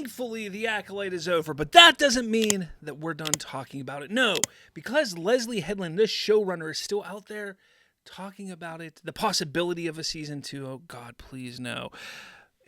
Thankfully, the Acolyte is over, but that doesn't mean that we're done talking about it. No, because Leslye Headland, this showrunner, is still out there talking about it, the possibility of a season 2. Oh, God, please no.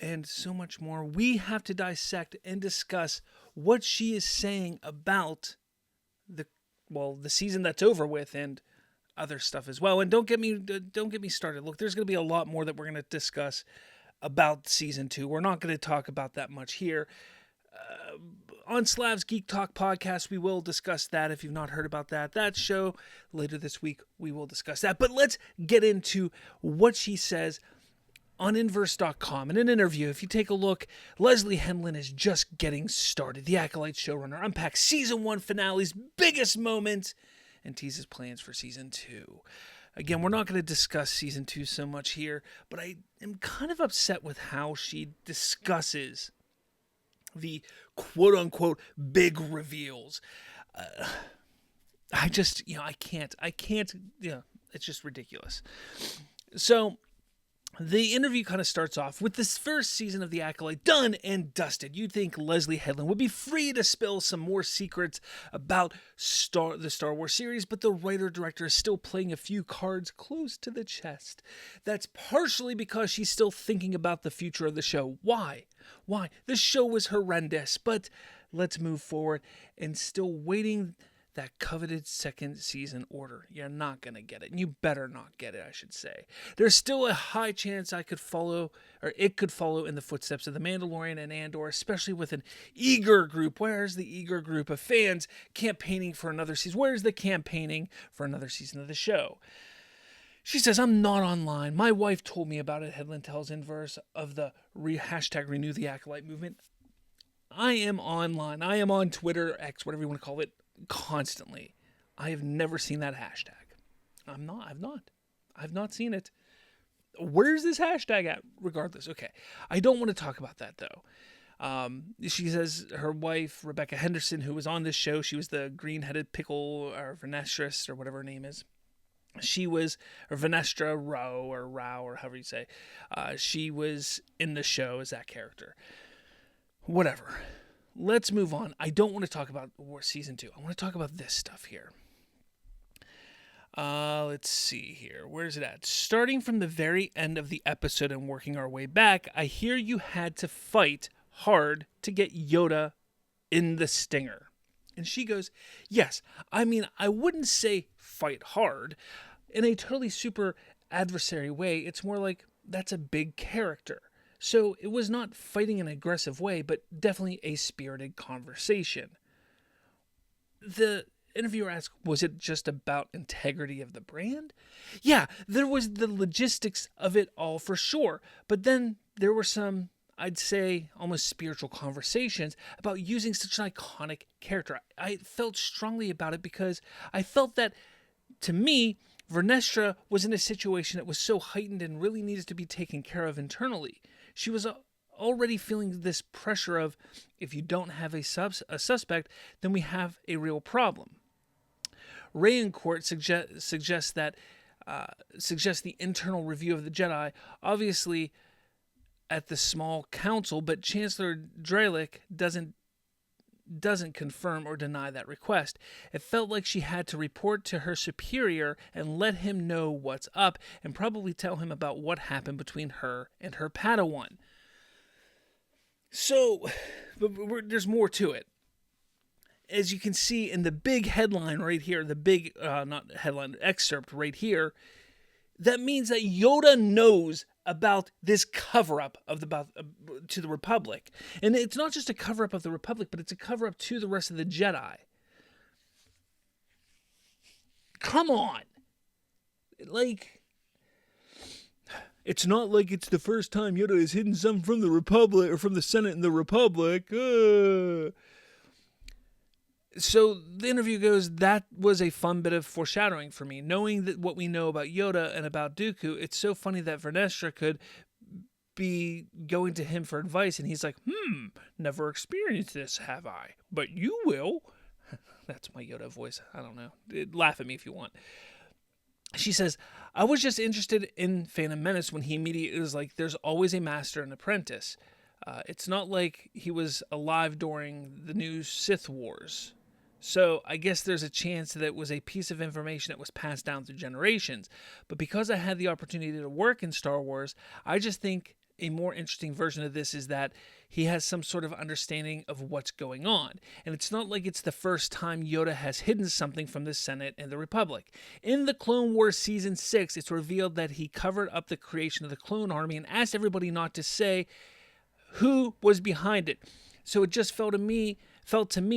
And so much more. We have to dissect and discuss what she is saying about the season that's over with and other stuff as well. And don't get me started. Look, there's going to be a lot more that we're going to discuss about season 2. We're not going to talk about that much here. On Slav's Geek Talk podcast, we will discuss that. If you've not heard about that show, later this week, we will discuss that. But let's get into what she says on Inverse.com. In an interview, if you take a look, Leslye Headland is just getting started. The Acolyte showrunner unpacks season 1 finale's biggest moments and teases plans for season 2. Again, we're not going to discuss season 2 so much here, but I am kind of upset with how she discusses the quote-unquote big reveals. I can't, it's just ridiculous. So, the interview kind of starts off with this first season of The Acolyte done and dusted. You'd think Leslye Headland would be free to spill some more secrets about the Star Wars series, but the writer-director is still playing a few cards close to the chest. That's partially because she's still thinking about the future of the show. Why? The show was horrendous, but let's move forward and still waiting that coveted second season order. You're not going to get it. And you better not get it, I should say. There's still a high chance it could follow in the footsteps of The Mandalorian and Andor, especially with an eager group. Where's the eager group of fans campaigning for another season? Where's the campaigning for another season of the show? She says, I'm not online. My wife told me about it, Headland tells Inverse of the hashtag Renew the Acolyte movement. I am online. I am on Twitter, X, whatever you want to call it, constantly. I have never seen that hashtag. I've not seen it. Where's this hashtag at? Regardless. Okay. I don't want to talk about that though. She says her wife, Rebecca Henderson, who was on this show, she was the green-headed pickle or Venestress or whatever her name is. She was, or Venestra Rao or however you say. She was in the show as that character. Whatever. Let's move on. I don't want to talk about season 2. I want to talk about this stuff here. Let's see here. Where's it at? Starting from the very end of the episode and working our way back, I hear you had to fight hard to get Yoda in the stinger. And she goes, yes. I mean, I wouldn't say fight hard. In a totally super adversary way, it's more like that's a big character. So it was not fighting in an aggressive way, but definitely a spirited conversation. The interviewer asked, was it just about integrity of the brand? Yeah, there was the logistics of it all for sure. But then there were some, I'd say, almost spiritual conversations about using such an iconic character. I felt strongly about it because I felt that, to me, Vernestra was in a situation that was so heightened and really needed to be taken care of internally. She was already feeling this pressure of, if you don't have a suspect, then we have a real problem. Rayencourt suggests the internal review of the Jedi, obviously at the small council, but Chancellor Dralick doesn't confirm or deny that request. It felt like she had to report to her superior and let him know what's up and probably tell him about what happened between her and her Padawan. So, there's more to it. As you can see in the big headline right here, the big, not headline, excerpt right here, that means that Yoda knows about this cover-up to the Republic. And it's not just a cover-up of the Republic, but it's a cover-up to the rest of the Jedi. Come on! Like, it's not like it's the first time Yoda has hidden something from the Republic, or from the Senate and the Republic. So the interview goes, that was a fun bit of foreshadowing for me. Knowing that what we know about Yoda and about Dooku, it's so funny that Vernestra could be going to him for advice, and he's like, never experienced this, have I? But you will. That's my Yoda voice. I don't know. Laugh at me if you want. She says, I was just interested in Phantom Menace when he immediately was like, there's always a master and apprentice. It's not like he was alive during the new Sith Wars. So I guess there's a chance that it was a piece of information that was passed down through generations. But because I had the opportunity to work in Star Wars, I just think a more interesting version of this is that he has some sort of understanding of what's going on. And it's not like it's the first time Yoda has hidden something from the Senate and the Republic. In the Clone Wars Season 6, it's revealed that he covered up the creation of the clone army and asked everybody not to say who was behind it. So it just felt to me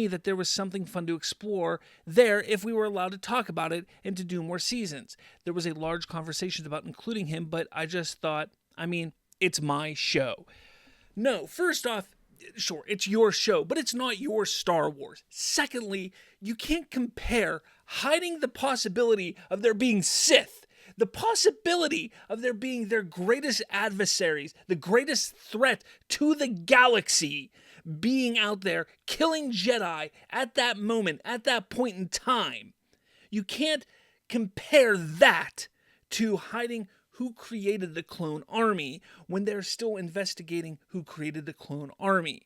that there was something fun to explore there if we were allowed to talk about it and to do more seasons. There was a large conversation about including him, but I just thought, it's my show. No, first off, sure, it's your show, but it's not your Star Wars. Secondly, you can't compare hiding the possibility of there being Sith, the possibility of there being their greatest adversaries, the greatest threat to the galaxy, being out there killing Jedi at that moment, at that point in time. You can't compare that to hiding who created the clone army when they're still investigating who created the clone army.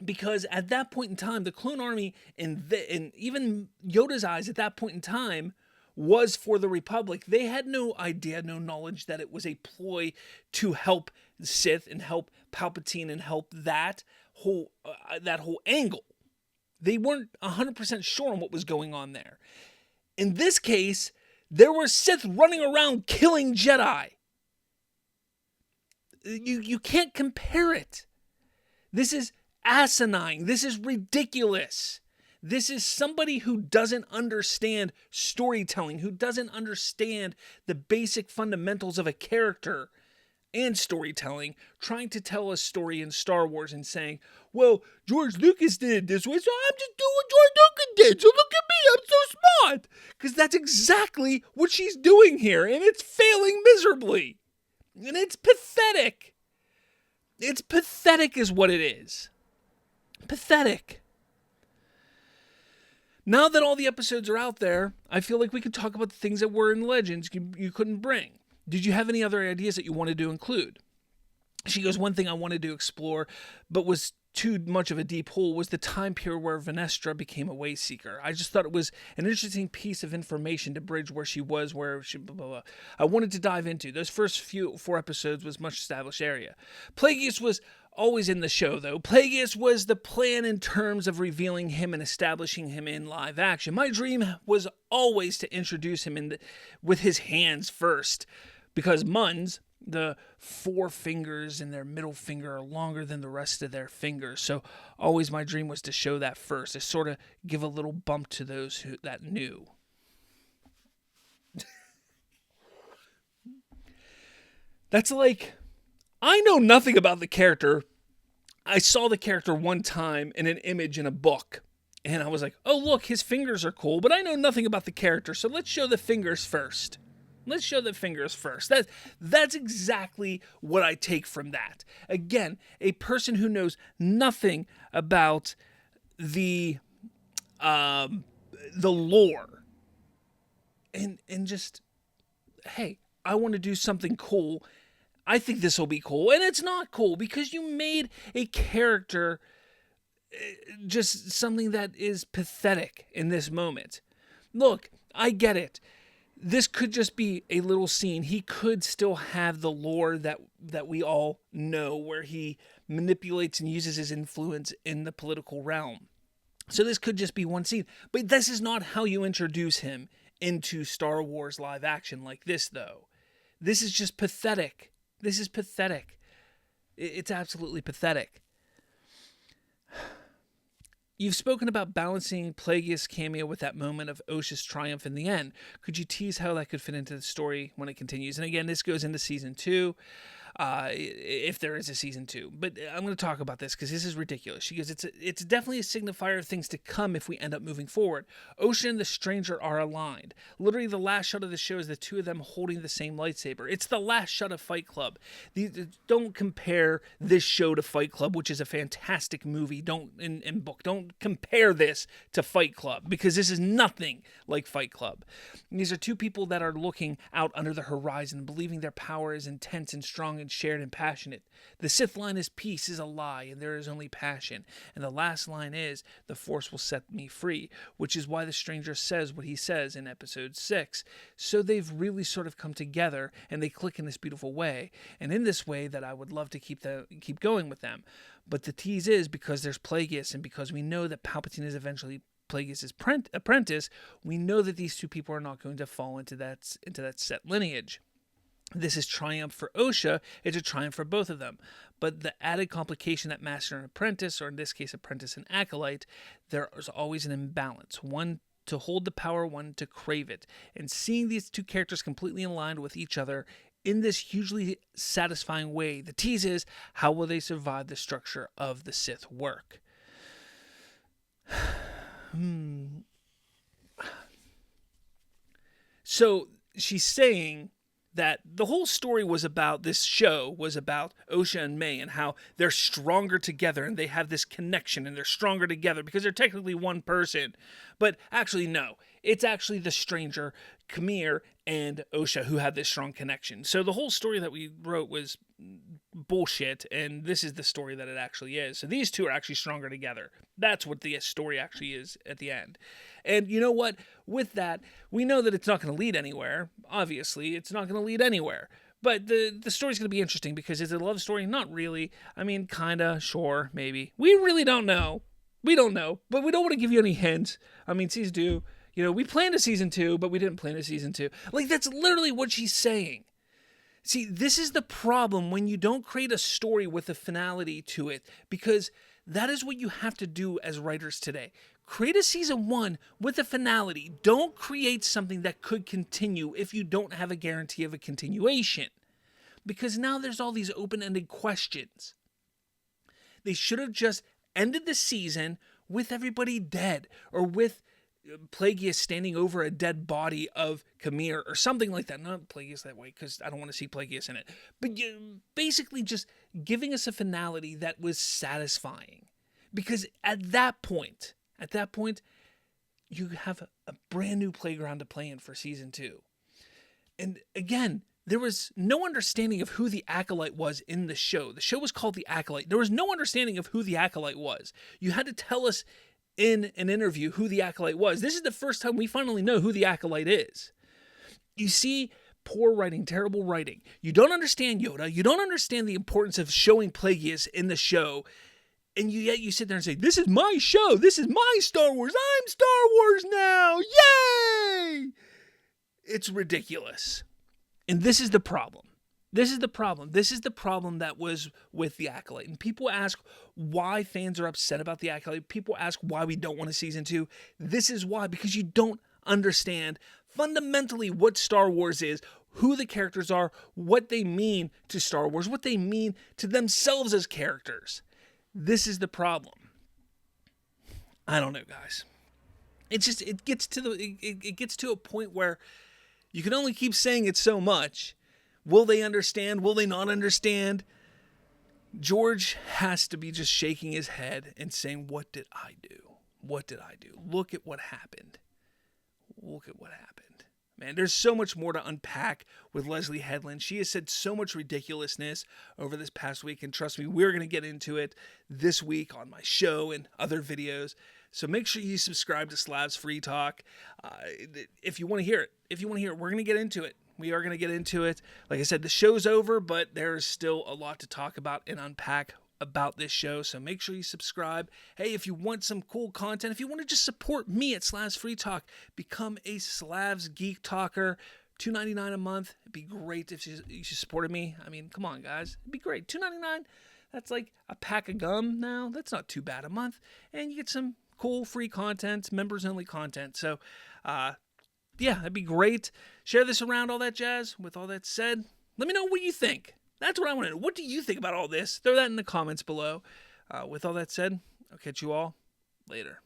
Because at that point in time, the clone army, in even Yoda's eyes at that point in time, was for the Republic. They had no idea, no knowledge that it was a ploy to help the Sith and help Palpatine and help that whole angle. They weren't 100% sure on what was going on there. In this case, there were Sith running around killing Jedi. You can't compare it. This is asinine. This is ridiculous. This is somebody who doesn't understand storytelling, who doesn't understand the basic fundamentals of a character and storytelling, trying to tell a story in Star Wars and saying, well, George Lucas did it this way, so I'm just doing what George Lucas did, so look at me, I'm so smart. Because that's exactly what she's doing here, and it's failing miserably. And it's pathetic. It's pathetic is what it is. Pathetic. Now that all the episodes are out there, I feel like we could talk about the things that were in Legends you couldn't bring. Did you have any other ideas that you wanted to include? She goes, one thing I wanted to explore, but was too much of a deep hole, was the time period where Venestra became a way seeker. I just thought it was an interesting piece of information to bridge where she was, where she, blah, blah, blah. I wanted to dive into. Those first 4 episodes was much established area. Plagueis was always in the show, though. Plagueis was the plan in terms of revealing him and establishing him in live action. My dream was always to introduce him with his hands first, because Muns, the 4 fingers in their middle finger are longer than the rest of their fingers. So always my dream was to show that first, to sort of give a little bump to those that knew. That's like, I know nothing about the character. I saw the character one time in an image in a book, and I was like, oh, look, his fingers are cool, but I know nothing about the character, so let's show the fingers first. Let's show the fingers first. That's exactly what I take from that. Again, a person who knows nothing about the lore, and just, hey, I want to do something cool. I think this will be cool, and it's not cool because you made a character just something that is pathetic in this moment. Look, I get it. This could just be a little scene. He could still have the lore that we all know, where he manipulates and uses his influence in the political realm. So this could just be one scene. But this is not how you introduce him into Star Wars live action like this, though. This is just pathetic. This is pathetic. It's absolutely pathetic. You've spoken about balancing Plagueis' cameo with that moment of Osha's triumph in the end. Could you tease how that could fit into the story when it continues? And again, this goes into season 2, if there is a season 2. But I'm going to talk about this because this is ridiculous. She goes, it's definitely a signifier of things to come if we end up moving forward. Osha and the stranger are aligned. Literally, the last shot of the show is the two of them holding the same lightsaber. It's the last shot of Fight Club. Don't compare this show to Fight Club, which is a fantastic movie. And book. Don't compare this to Fight Club, because this is nothing like Fight Club. And these are two people that are looking out under the horizon, believing their power is intense and strong and shared and passionate. The Sith line is peace is a lie, and there is only passion. And the last line is, the Force will set me free, which is why the stranger says what he says in episode 6. So they've really sort of come together, and they click in this beautiful way. And in this way that I would love to keep going with them. But the tease is, because there's Plagueis, and because we know that Palpatine is eventually Plagueis' apprentice, we know that these two people are not going to fall into that set lineage. This is triumph for Osha. It's a triumph for both of them. But the added complication that master and apprentice, or in this case apprentice and acolyte, there is always an imbalance. One to hold the power, one to crave it. And seeing these two characters completely aligned with each other in this hugely satisfying way, the tease is, how will they survive the structure of the Sith work? So she's saying that the whole story was about, this show was about Osha and May and how they're stronger together and they have this connection and they're stronger together because they're technically one person. But actually, no. It's actually the stranger, Khmer, and Osha who have this strong connection. So the whole story that we wrote was bullshit, and this is the story that it actually is. So these two are actually stronger together. That's what the story actually is at the end. And you know what? With that, we know that it's not going to lead anywhere. Obviously, it's not going to lead anywhere. But the story's going to be interesting because is it a love story? Not really. I mean, kinda, sure, maybe. We really don't know. We don't know, but we don't want to give you any hints. I mean, season 2, you know, we planned a season 2, but we didn't plan a season 2. Like, that's literally what she's saying. See, this is the problem when you don't create a story with a finality to it, because that is what you have to do as writers today. Create a season 1 with a finality. Don't create something that could continue if you don't have a guarantee of a continuation. Because now there's all these open-ended questions. They should have just ended the season with everybody dead, or with Plagueis standing over a dead body of Khmer or something like that. Not Plagueis that way, because I don't want to see Plagueis in it. But basically just giving us a finality that was satisfying. Because at that point, you have a brand new playground to play in for season 2. And again, there was no understanding of who the Acolyte was in the show. The show was called The Acolyte. There was no understanding of who the Acolyte was. You had to tell us in an interview who the Acolyte was. This is the first time we finally know who the Acolyte is. You see, poor writing, terrible writing. You don't understand Yoda. You don't understand the importance of showing Plagueis in the show. And yet you sit there and say, this is my show. This is my Star Wars. I'm Star Wars now. Yay! It's ridiculous. And this is the problem. This is the problem. This is the problem that was with the Acolyte. And people ask why fans are upset about the Acolyte. People ask why we don't want a season 2. This is why, because you don't understand fundamentally what Star Wars is, who the characters are, what they mean to Star Wars, what they mean to themselves as characters. This is the problem. I don't know, guys. It's just, it gets to a point where you can only keep saying it so much. Will they understand? Will they not understand? George has to be just shaking his head and saying, what did I do? What did I do? Look at what happened. Look at what happened. Man, there's so much more to unpack with Leslye Headland. She has said so much ridiculousness over this past week, and trust me, we're going to get into it this week on my show and other videos. So make sure you subscribe to Slav's Free Talk if you want to hear it. If you want to hear it, we're going to get into it. We are going to get into it. Like I said, the show's over, but there's still a lot to talk about and unpack about this show. So make sure you subscribe. Hey, if you want some cool content, if you want to just support me at Slav's Free Talk, become a Slavs Geek Talker. $2.99 a month. It'd be great if you supported me. I mean, come on, guys. It'd be great. $2.99. That's like a pack of gum now. That's not too bad a month. And you get some cool free content, members-only content. So, yeah, that'd be great. Share this around, all that jazz. With all that said, let me know what you think. That's what I want to know. What do you think about all this? Throw that in the comments below. With all that said, I'll catch you all later.